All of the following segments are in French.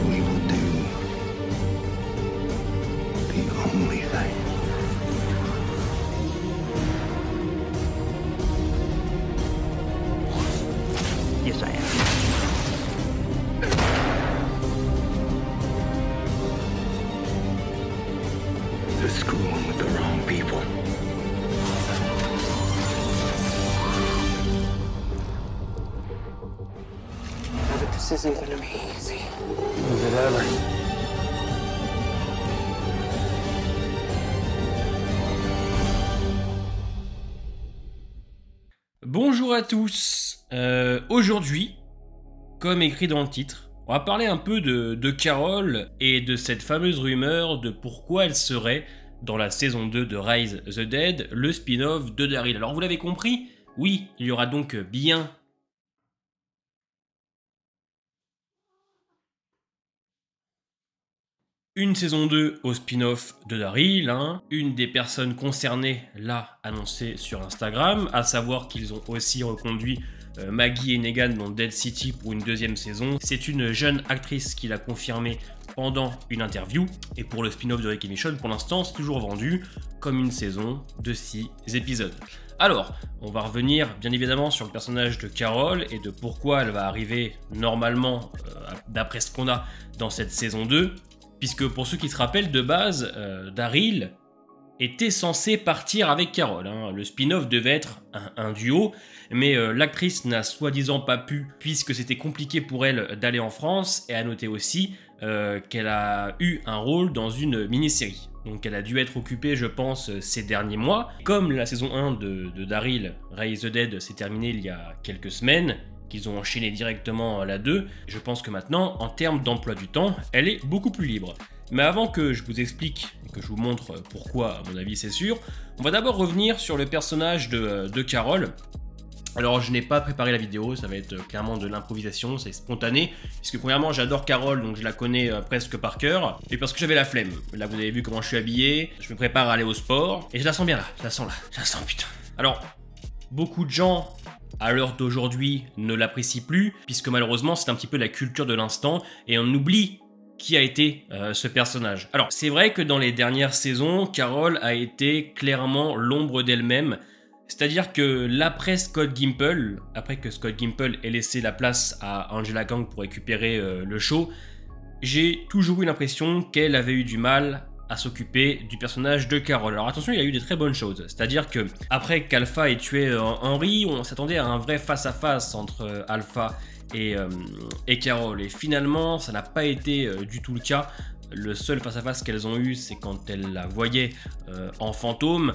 we will do the only thing. Yes, I am. The screwing with the wrong people. But this isn't gonna be easy. Is it ever? Bonjour à tous, aujourd'hui, comme écrit dans le titre, on va parler un peu de Carol et de cette fameuse rumeur de pourquoi elle serait, dans la saison 2 de Rise the Dead, le spin-off de Daryl. Alors vous l'avez compris, oui, il y aura donc bien une saison 2 au spin-off de Daryl, hein. Une des personnes concernées l'a annoncé sur Instagram, à savoir qu'ils ont aussi reconduit Maggie et Negan dans Dead City pour une deuxième saison. C'est une jeune actrice qui l'a confirmé pendant une interview, et pour le spin-off de Rick et Michonne, pour l'instant, c'est toujours vendu comme une saison de 6 épisodes. Alors, on va revenir bien évidemment sur le personnage de Carol et de pourquoi elle va arriver normalement, d'après ce qu'on a dans cette saison 2. Puisque pour ceux qui se rappellent, de base, Daryl était censé partir avec Carol, hein. Le spin-off devait être un duo, mais l'actrice n'a soi-disant pas pu, puisque c'était compliqué pour elle d'aller en France, et à noter aussi qu'elle a eu un rôle dans une mini-série. Donc elle a dû être occupée, je pense, ces derniers mois. Comme la saison 1 de Daryl, Rise the Dead, s'est terminée il y a quelques semaines, qu'ils ont enchaîné directement à la 2, je pense que maintenant, en termes d'emploi du temps, elle est beaucoup plus libre. Mais avant que je vous explique et que je vous montre pourquoi, à mon avis c'est sûr, on va d'abord revenir sur le personnage de Carol. Alors je n'ai pas préparé la vidéo, ça va être clairement de l'improvisation, c'est spontané, puisque premièrement j'adore Carol, donc je la connais presque par cœur, et parce que j'avais la flemme. Là vous avez vu comment je suis habillé, je me prépare à aller au sport, et je la sens bien là, je la sens putain. Alors, beaucoup de gens à l'heure d'aujourd'hui ne l'apprécie plus, puisque malheureusement c'est un petit peu la culture de l'instant, et on oublie qui a été ce personnage. Alors c'est vrai que dans les dernières saisons, Carol a été clairement l'ombre d'elle-même, c'est-à-dire que l'après Scott Gimple, après que Scott Gimple ait laissé la place à Angela Kang pour récupérer le show, j'ai toujours eu l'impression qu'elle avait eu du mal à s'occuper du personnage de Carol. Alors attention, il y a eu des très bonnes choses, c'est-à-dire que après qu'Alpha ait tué Henry, on s'attendait à un vrai face-à-face entre Alpha et Carol, et finalement ça n'a pas été du tout le cas. Le seul face-à-face qu'elles ont eu, c'est quand elle la voyait en fantôme.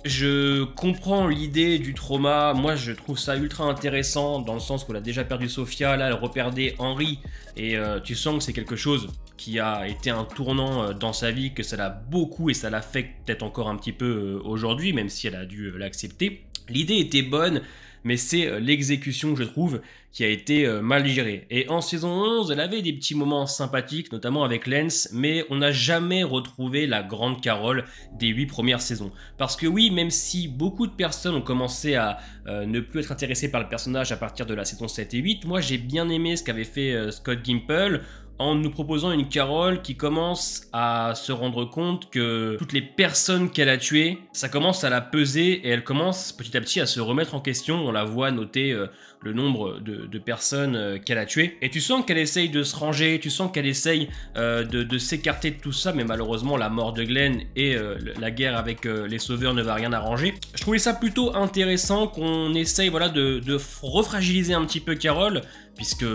Je comprends l'idée du trauma, moi je trouve ça ultra intéressant dans le sens qu'elle a déjà perdu Sophia, là elle reperdait Henry, et tu sens que c'est quelque chose qui a été un tournant dans sa vie, que ça l'a beaucoup et ça l'affecte peut-être encore un petit peu aujourd'hui, même si elle a dû l'accepter. L'idée était bonne, mais c'est l'exécution, je trouve, qui a été mal gérée. Et en saison 11, elle avait des petits moments sympathiques, notamment avec Lance, mais on n'a jamais retrouvé la grande Carol des 8 premières saisons. Parce que oui, même si beaucoup de personnes ont commencé à ne plus être intéressées par le personnage à partir de la saison 7 et 8, moi j'ai bien aimé ce qu'avait fait Scott Gimple, en nous proposant une Carol qui commence à se rendre compte que toutes les personnes qu'elle a tuées, ça commence à la peser, et elle commence petit à petit à se remettre en question. On la voit noter le nombre de personnes qu'elle a tuées, et tu sens qu'elle essaye de se ranger, tu sens qu'elle essaye de s'écarter de tout ça, mais malheureusement la mort de Glenn et la guerre avec les sauveurs ne va rien arranger. Je trouvais ça plutôt intéressant qu'on essaye, voilà, de refragiliser un petit peu Carol, puisque,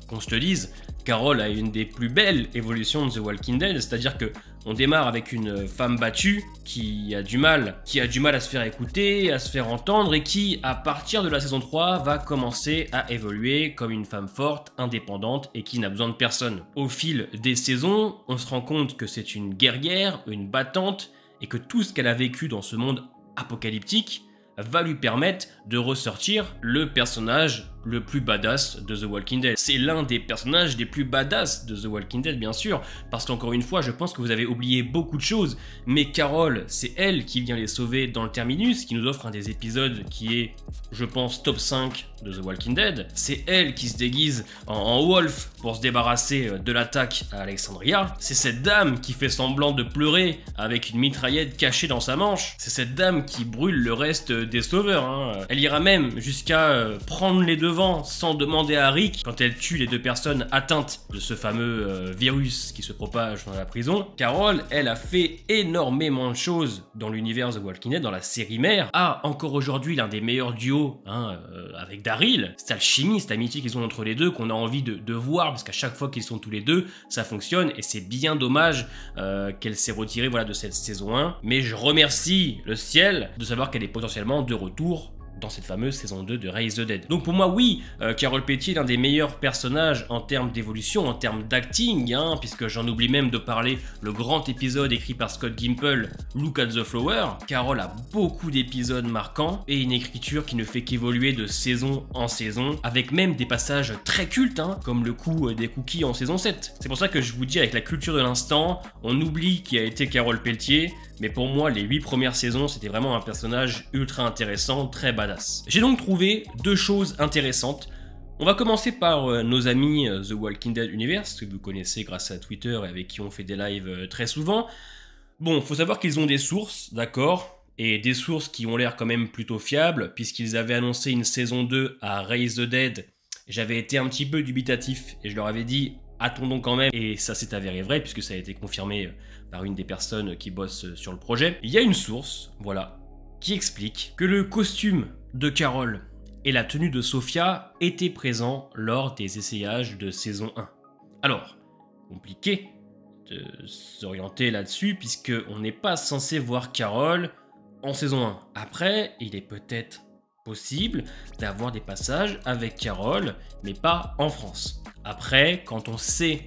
qu'on se le dise, Carol a une des plus belles évolutions de The Walking Dead, c'est-à-dire que on démarre avec une femme battue qui a du mal à se faire écouter, à se faire entendre, et qui, à partir de la saison 3, va commencer à évoluer comme une femme forte, indépendante et qui n'a besoin de personne. Au fil des saisons, on se rend compte que c'est une guerrière, une battante, et que tout ce qu'elle a vécu dans ce monde apocalyptique va lui permettre de ressortir le personnage le plus badass de The Walking Dead. C'est l'un des personnages les plus badass de The Walking Dead, bien sûr, parce qu'encore une fois, je pense que vous avez oublié beaucoup de choses, mais Carol, c'est elle qui vient les sauver dans le terminus, qui nous offre un des épisodes qui est, je pense, top 5 de The Walking Dead. C'est elle qui se déguise en Wolf pour se débarrasser de l'attaque à Alexandria. C'est cette dame qui fait semblant de pleurer avec une mitraillette cachée dans sa manche. C'est cette dame qui brûle le reste des sauveurs, hein. Elle ira même jusqu'à prendre les devants sans demander à Rick quand elle tue les deux personnes atteintes de ce fameux virus qui se propage dans la prison. Carol, elle a fait énormément de choses dans l'univers The Walking Dead, dans la série mère. A encore aujourd'hui l'un des meilleurs duos, hein, avec Daryl. Cette alchimie, cette amitié qu'ils ont entre les deux qu'on a envie de voir, parce qu'à chaque fois qu'ils sont tous les deux, ça fonctionne, et c'est bien dommage qu'elle s'est retirée, voilà, de cette saison 1. Mais je remercie le ciel de savoir qu'elle est potentiellement de retour dans cette fameuse saison 2 de Raise the Dead. Donc pour moi, oui, Carole Pelletier est l'un des meilleurs personnages en termes d'évolution, en termes d'acting, hein, puisque j'en oublie même de parler, le grand épisode écrit par Scott Gimple, Look at the Flower. Carole a beaucoup d'épisodes marquants et une écriture qui ne fait qu'évoluer de saison en saison, avec même des passages très cultes, hein, comme le coup des cookies en saison 7. C'est pour ça que je vous dis, avec la culture de l'instant, on oublie qui a été Carole Pelletier, mais pour moi, les 8 premières saisons, c'était vraiment un personnage ultra intéressant, très badass. J'ai donc trouvé deux choses intéressantes. On va commencer par nos amis The Walking Dead Universe, que vous connaissez grâce à Twitter et avec qui on fait des lives très souvent. Bon, faut savoir qu'ils ont des sources, d'accord, et des sources qui ont l'air quand même plutôt fiables, puisqu'ils avaient annoncé une saison 2 à Raise the Dead. J'avais été un petit peu dubitatif, et je leur avais dit, attendons quand même, et ça s'est avéré vrai, puisque ça a été confirmé par une des personnes qui bossent sur le projet. Il y a une source, voilà, qui explique que le costume de Carol et la tenue de Sophia étaient présents lors des essayages de saison 1. Alors, compliqué de s'orienter là-dessus, puisqu'on n'est pas censé voir Carol en saison 1. Après, il est peut-être possible d'avoir des passages avec Carol, mais pas en France. Après, quand on sait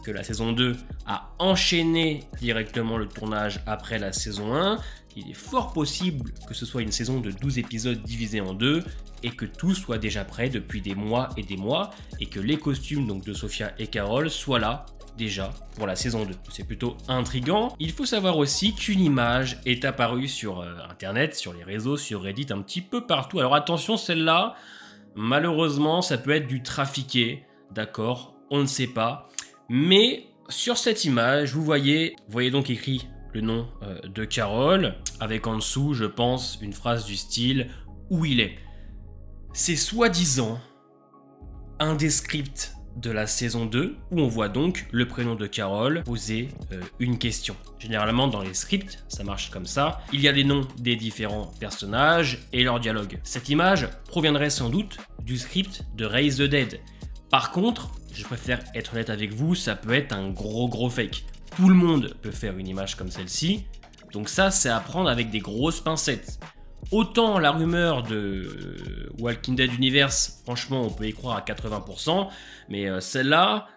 que la saison 2 a enchaîné directement le tournage après la saison 1, il est fort possible que ce soit une saison de 12 épisodes divisés en deux et que tout soit déjà prêt depuis des mois et que les costumes donc de Sophia et Carol soient là déjà pour la saison 2. C'est plutôt intriguant. Il faut savoir aussi qu'une image est apparue sur internet, sur les réseaux, sur Reddit, un petit peu partout. Alors attention, celle-là, malheureusement, ça peut être du trafiqué, d'accord, on ne sait pas. Mais sur cette image, vous voyez donc écrit le nom de Carol, avec en dessous, je pense, une phrase du style « Où il est ». C'est soi-disant un des scripts de la saison 2, où on voit donc le prénom de Carol poser une question. Généralement, dans les scripts, ça marche comme ça. Il y a les noms des différents personnages et leurs dialogues. Cette image proviendrait sans doute du script de Raise the Dead. Par contre, je préfère être honnête avec vous, ça peut être un gros fake. Tout le monde peut faire une image comme celle-ci, donc ça, c'est à prendre avec des grosses pincettes. Autant la rumeur de Walking Dead Universe, franchement, on peut y croire à 80%, mais celle-là,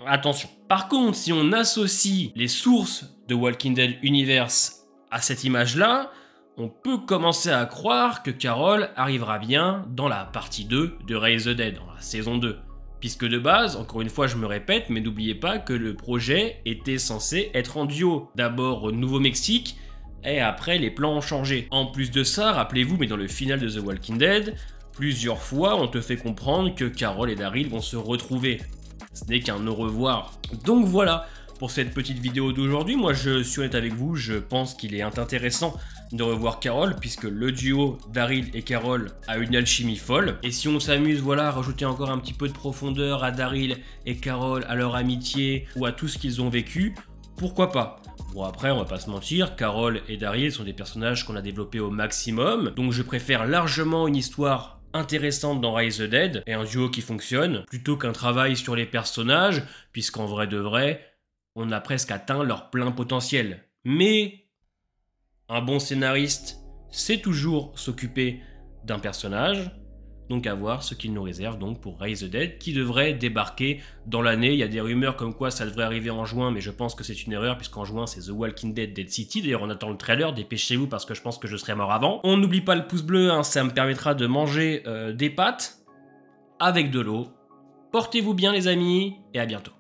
attention. Par contre, si on associe les sources de Walking Dead Universe à cette image-là, on peut commencer à croire que Carol arrivera bien dans la partie 2 de Raise the Dead, dans la saison 2. Puisque de base, encore une fois je me répète, mais n'oubliez pas que le projet était censé être en duo. D'abord au Nouveau-Mexique, et après les plans ont changé. En plus de ça, rappelez-vous, mais dans le final de The Walking Dead, plusieurs fois on te fait comprendre que Carol et Daryl vont se retrouver. Ce n'est qu'un au revoir. Donc voilà, pour cette petite vidéo d'aujourd'hui, moi je suis honnête avec vous, je pense qu'il est intéressant de revoir Carol, puisque le duo Daryl et Carol a une alchimie folle. Et si on s'amuse, voilà, à rajouter encore un petit peu de profondeur à Daryl et Carol, à leur amitié, ou à tout ce qu'ils ont vécu, pourquoi pas? Bon après, on va pas se mentir, Carol et Daryl sont des personnages qu'on a développés au maximum, donc je préfère largement une histoire intéressante dans Raise the Dead, et un duo qui fonctionne, plutôt qu'un travail sur les personnages, puisqu'en vrai de vrai, on a presque atteint leur plein potentiel. Mais un bon scénariste sait toujours s'occuper d'un personnage, donc à voir ce qu'il nous réserve donc pour Raise the Dead, qui devrait débarquer dans l'année. Il y a des rumeurs comme quoi ça devrait arriver en juin, mais je pense que c'est une erreur, puisqu'en juin c'est The Walking Dead Dead City. D'ailleurs on attend le trailer, dépêchez-vous parce que je pense que je serai mort avant. On n'oublie pas le pouce bleu, hein, ça me permettra de manger des pâtes. avec de l'eau. Portez-vous bien les amis, et à bientôt.